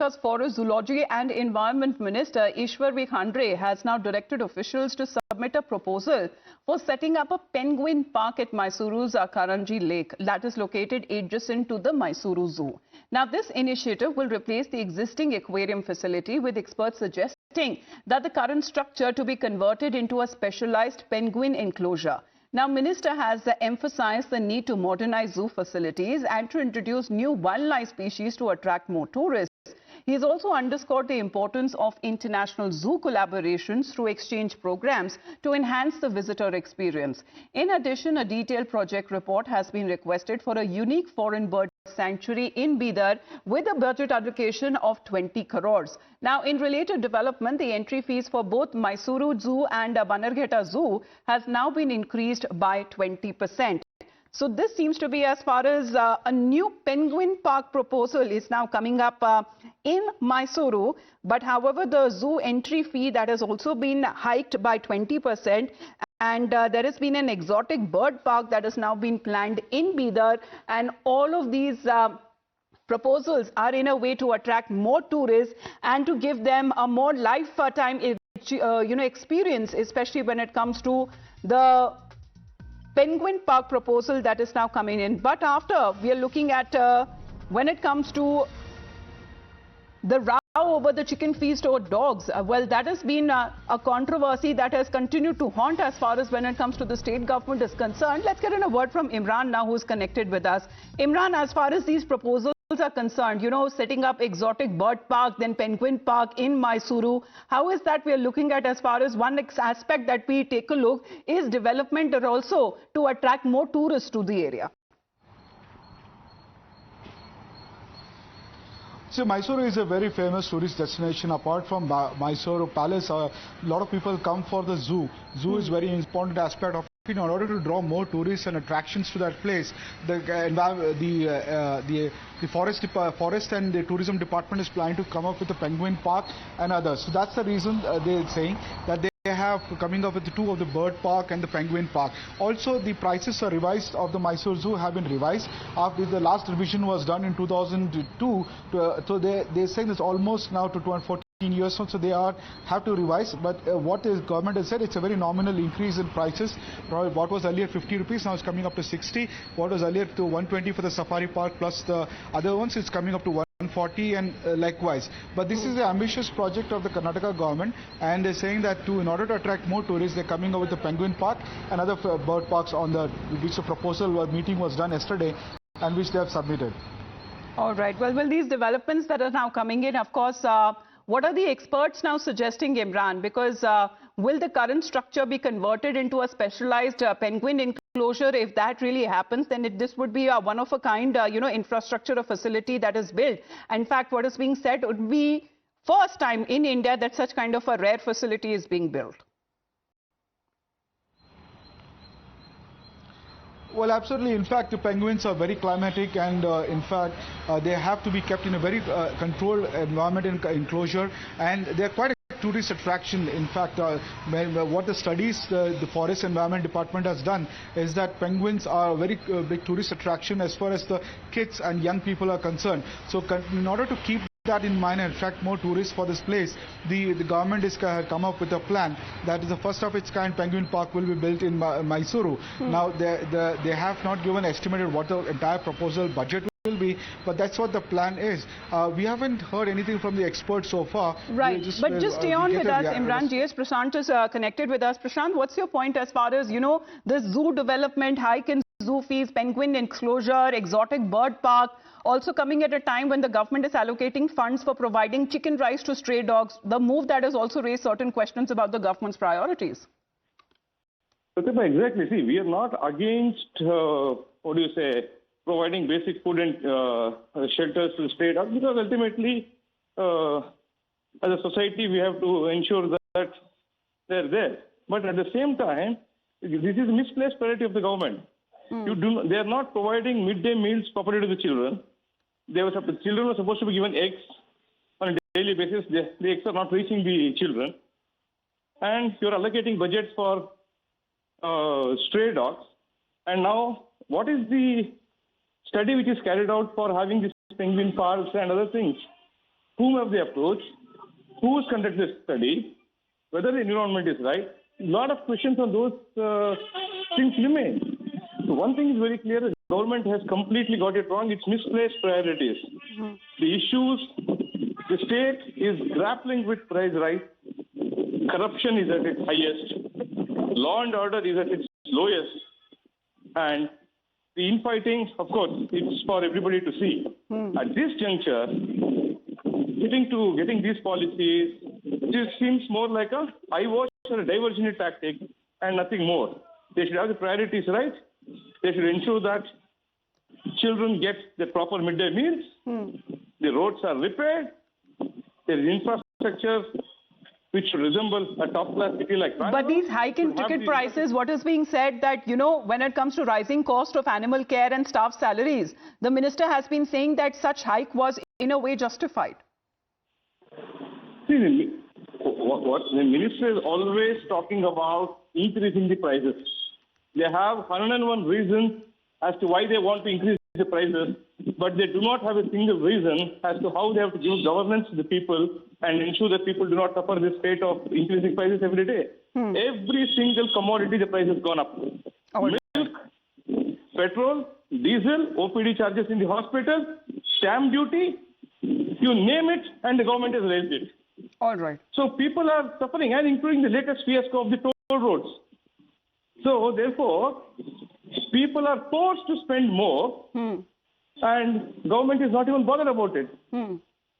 Karnataka's Forest, Zoology and Environment Minister Eshwar Khandre has now directed officials to submit a proposal for setting up a penguin park at Mysuru's Karanji Lake that is located adjacent to the Mysuru Zoo. Now, this initiative will replace the existing aquarium facility, with experts suggesting that the current structure to be converted into a specialized penguin enclosure. Now, Minister has emphasized the need to modernize zoo facilities and to introduce new wildlife species to attract more tourists. He has also underscored the importance of international zoo collaborations through exchange programs to enhance the visitor experience. In addition, a detailed project report has been requested for a unique foreign bird sanctuary in Bidar with a budget allocation of 20 crores. Now, in related development, the entry fees for both Mysuru Zoo and Bannerghetta Zoo has now been increased by 20%. So this seems to be, as far as a new penguin park proposal is now coming up in Mysuru. But however, the zoo entry fee that has also been hiked by 20%. And there has been an exotic bird park that has now been planned in Bidar. And all of these proposals are in a way to attract more tourists and to give them a more lifetime experience, especially when it comes to the penguin park proposal that is now coming in. But after, we are looking at when it comes to the row over the chicken feast or dogs, well, that has been a controversy that has continued to haunt as far as when it comes to the state government is concerned. Let's get in a word from Imran now, who is connected with us. Imran, as far as these proposals are concerned, setting up exotic bird park, then penguin park in Mysuru, how is that we are looking at? As far as one aspect that we take a look is development, but also to attract more tourists to the area. So Mysuru is a very famous tourist destination. Apart from Mysuru Palace, a lot of people come for the zoo. Zoo is very important aspect of. In order to draw more tourists and attractions to that place, the forest and the tourism department is planning to come up with a penguin park and others. So that's the reason they're saying that they have coming up with the two of the bird park and the penguin park. Also, the prices are revised of the Mysuru Zoo have been revised after the last revision was done in 2002. So they're saying it's almost now to 214 years, so they have to revise. But what the government has said, it's a very nominal increase in prices. What was earlier 50 rupees now is coming up to 60. What was earlier to 120 for the safari park plus the other ones, it's coming up to 140 and likewise. But this is an ambitious project of the Karnataka government, and they're saying that in order to attract more tourists, they're coming up with the penguin park and other bird parks on which the proposal meeting was done yesterday and which they have submitted. All right. Well, these developments that are now coming in, of course, what are the experts now suggesting, Imran? Because will the current structure be converted into a specialized penguin enclosure? If that really happens, then this would be a one-of-a-kind, infrastructure or facility that is built. In fact, what is being said would be first time in India that such kind of a rare facility is being built. Well, absolutely. In fact, the penguins are very climatic, and in fact, they have to be kept in a very controlled environment and enclosure, and they're quite a tourist attraction. In fact, what the studies the Forest Environment Department has done is that penguins are a very big tourist attraction as far as the kids and young people are concerned. So in order to keep that in mind and attract more tourists for this place, the government has come up with a plan that is the first of its kind penguin park will be built in Mysuru. Now, they have not given estimated what the entire proposal budget will be, but that's what the plan is. We haven't heard anything from the experts so far. Right, but just stay on with us, Imran. GS Prashant is connected with us. Prashant, what's your point as far as, the zoo development, hike in zoo fees, penguin enclosure, exotic bird park, also coming at a time when the government is allocating funds for providing chicken rice to stray dogs, the move that has also raised certain questions about the government's priorities? Exactly. See, we are not against, providing basic food and shelters to stray dogs, because ultimately, as a society, we have to ensure that they're there. But at the same time, this is a misplaced priority of the government. They are not providing midday meals properly to the children. The children are supposed to be given eggs on a daily basis. The eggs are not reaching the children. And you're allocating budgets for stray dogs. And now, what is the study which is carried out for having these penguin parks and other things? whom have they approached, who's conducted the study, whether the environment is right. A lot of questions on those things remain. So one thing is very clear, the government has completely got it wrong. It's misplaced priorities. The issues, the state is grappling with price rise. Corruption is at its highest. Law and order is at its lowest. And the infighting, of course, it's for everybody to see. At this juncture, getting these policies, this seems more like a eyewash or a diversionary tactic and nothing more. They should have the priorities right. They should ensure that children get the proper midday meals. The roads are repaired. There is infrastructure which should resemble a top-class city like Bangalore. But these hike in ticket prices, what is being said that, you know, when it comes to rising cost of animal care and staff salaries, the minister has been saying that such hike was in a way justified. See, what the minister is always talking about increasing the prices. They have 101 reasons as to why they want to increase the prices, but they do not have a single reason as to how they have to give governance to the people and ensure that people do not suffer this fate of increasing prices every day. Every single commodity, the price has gone up. Milk, petrol, diesel, OPD charges in the hospital, stamp duty, you name it, and the government has raised it. All right. So people are suffering, and including the latest fiasco of the toll roads. So therefore, people are forced to spend more, and government is not even bothered about it.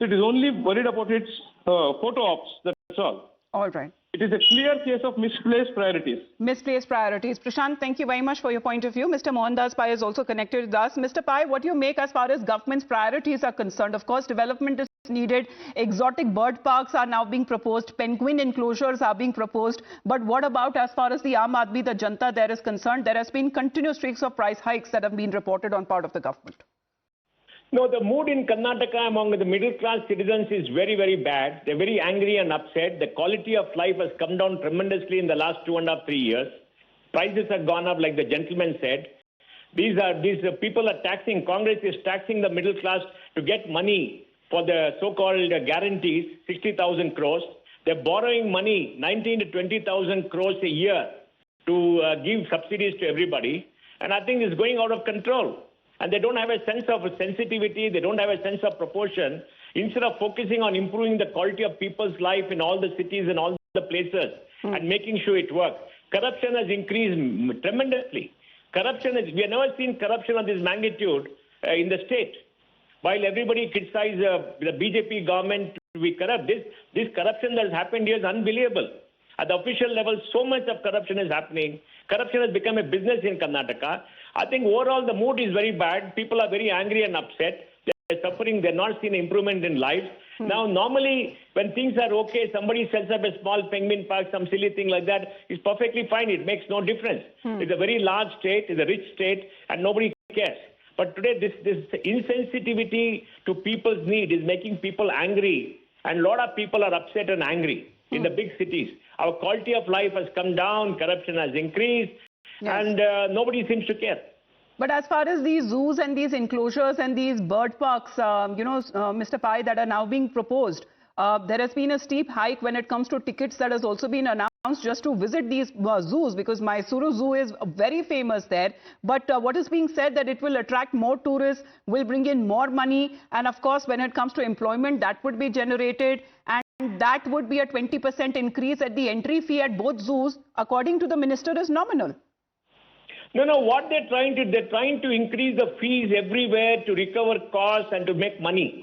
It is only worried about its photo ops, that's all. All right. It is a clear case of misplaced priorities. Misplaced priorities. Prashant, thank you very much for your point of view. Mr. Mohandas Pai is also connected with us. Mr. Pai, what do you make as far as government's priorities are concerned? Of course, development is needed. Exotic bird parks are now being proposed. Penguin enclosures are being proposed. But what about as far as the Aam Aadmi, the Janta there is concerned? There has been continuous streaks of price hikes that have been reported on part of the government. No, the mood in Karnataka among the middle class citizens is very, very bad. They're very angry and upset. The quality of life has come down tremendously in the last 2.5 to 3 years. Prices have gone up, like the gentleman said. These people are taxing, Congress is taxing the middle class to get money for the so-called guarantees, 60,000 crores. They're borrowing money, 19 to 20,000 crores a year to give subsidies to everybody. And I think it's going out of control. And they don't have a sense of sensitivity. They don't have a sense of proportion. Instead of focusing on improving the quality of people's life in all the cities and all the places and making sure it works, corruption has increased tremendously. We have never seen corruption of this magnitude in the state. While everybody criticizes the BJP government to be corrupt, this corruption that has happened here is unbelievable. At the official level, so much of corruption is happening. Corruption has become a business in Karnataka. I think overall the mood is very bad. People are very angry and upset. They're suffering. They're not seeing improvement in life. Now, normally, when things are okay, somebody sets up a small penguin park, some silly thing like that, it's perfectly fine. It makes no difference. It's a very large state. It's a rich state, and nobody cares. But today, this insensitivity to people's need is making people angry. And a lot of people are upset and angry in the big cities. Our quality of life has come down, corruption has increased, and nobody seems to care. But as far as these zoos and these enclosures and these bird parks, Mr. Pai, that are now being proposed, there has been a steep hike when it comes to tickets that has also been announced just to visit these zoos, because Mysuru Zoo is very famous there. But what is being said that it will attract more tourists, will bring in more money. And of course, when it comes to employment, that would be generated. And that would be a 20% increase at the entry fee at both zoos, according to the minister, is nominal. No, what they're trying to increase the fees everywhere to recover costs and to make money.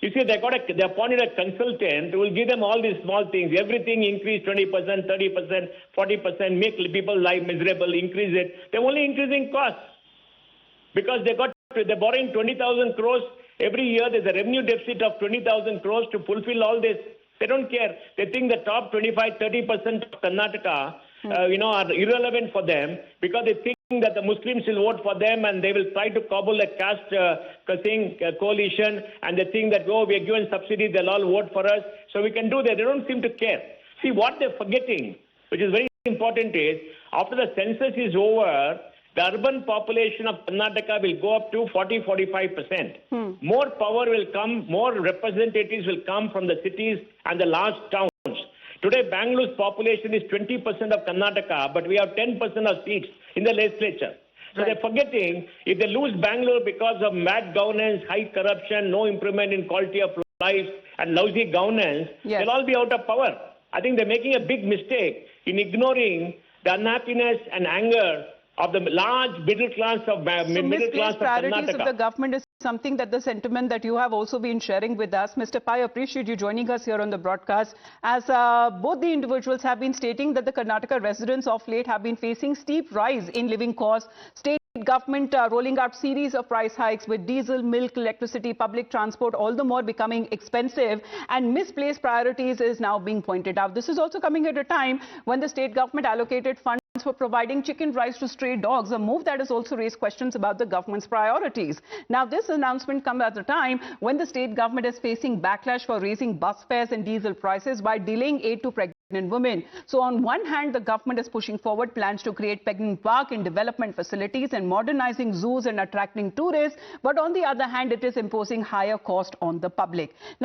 You see, they appointed a consultant who will give them all these small things. Everything increase 20%, 30%, 40%, make people's life miserable, increase it. They're only increasing costs because they're borrowing 20,000 crores every year. There's a revenue deficit of 20,000 crores to fulfill all this. They don't care. They think the top 25-30% of Karnataka, are irrelevant for them because they think that the Muslims will vote for them and they will try to cobble a caste coalition, and they think that, we are given subsidy, they'll all vote for us, so we can do that. They don't seem to care. See, what they're forgetting, which is very important, is after the census is over, the urban population of Karnataka will go up to 40-45%. More power will come, more representatives will come from the cities and the large towns. Today, Bangalore's population is 20% of Karnataka, but we have 10% of seats in the legislature. So they're forgetting, if they lose Bangalore because of bad governance, high corruption, no improvement in quality of life, and lousy governance, they'll all be out of power. I think they're making a big mistake in ignoring the unhappiness and anger of the large middle class of middle class of priorities Karnataka. of the government is something that the sentiment that you have also been sharing with us. Mr. Pai, appreciate you joining us here on the broadcast, as both the individuals have been stating that the Karnataka residents of late have been facing steep rise in living costs. State government rolling out series of price hikes with diesel, milk, electricity, public transport, all the more becoming expensive, and misplaced priorities is now being pointed out. This is also coming at a time when the state government allocated funds for providing chicken rice to stray dogs, a move that has also raised questions about the government's priorities. Now, this announcement comes at a time when the state government is facing backlash for raising bus fares and diesel prices by delaying aid to pregnant women. So on one hand, the government is pushing forward plans to create pregnant park and development facilities and modernizing zoos and attracting tourists. But on the other hand, it is imposing higher cost on the public. Now,